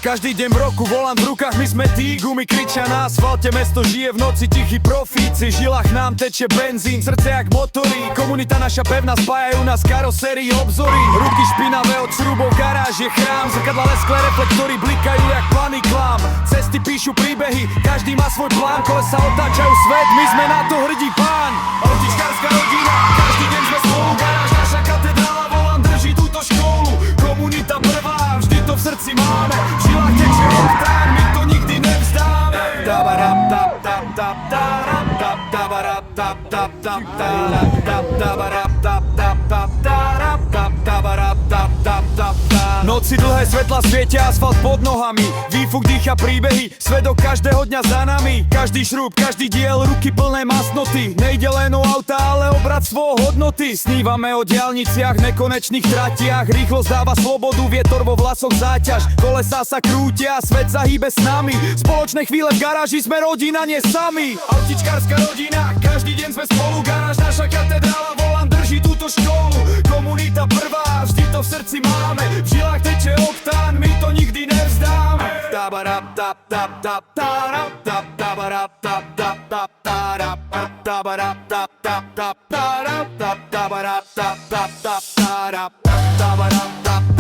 Každý deň v roku volám v rukách, my sme tí. Gumy kričia na asfalte, mesto žije v noci, tichý profíci. V žilách nám tečie benzín, srdce jak motory. Komunita naša pevná, spájajú nás karosérii, obzory. Ruky špinavé od šrúbov, garáž je chrám. Zrkadla lesklé reflektory blikajú jak planý klám. Cesty píšu príbehy, každý má svoj plán. Kolesa otáčajú svet, my sme na to hrdí pán. Autičkárska rodina, každý deň sme spolu. Garáž naša katedrála, volám, drží túto školu. Komunita prvá, vždy to v srdci máme. V žilách tečie oktán, my to nikdy nevzdáme. Tabarap tap tap tap tarap tap tabarap tap tap tap tarap tap tabarap tap tap tap tarap tap tabarap tap tap tap. Noci dlhé svetla svietia asfalt pod nohami. Výfuk dýcha príbehy, svedok každého dňa za nami. Každý šrúb, každý diel, ruky plné masnoty. Nejde len o auta, ale o bratstvo, hodnoty. Snívame o diaľniciach, nekonečných tratiach. Rýchlosť dáva slobodu, vietor vo vlasoch záťaž. Kolesá sa krútia, svet sa hýbe s nami. Spoločné chvíle v garáži, sme rodina, nie sami. Autičkárska rodina, každý deň sme spolu. Garáž naša katedrála, volám, drží túto školu. Komunita prvá, vždy to v srdci máme. V žilách teče oktán, my to nikdy nevzdáme. Tabarap tap tap tap tarap tap tabarap tap tap tap tarap tabarap tap tap tap tarap tap tabarap tap tap tap tarap tabarap tap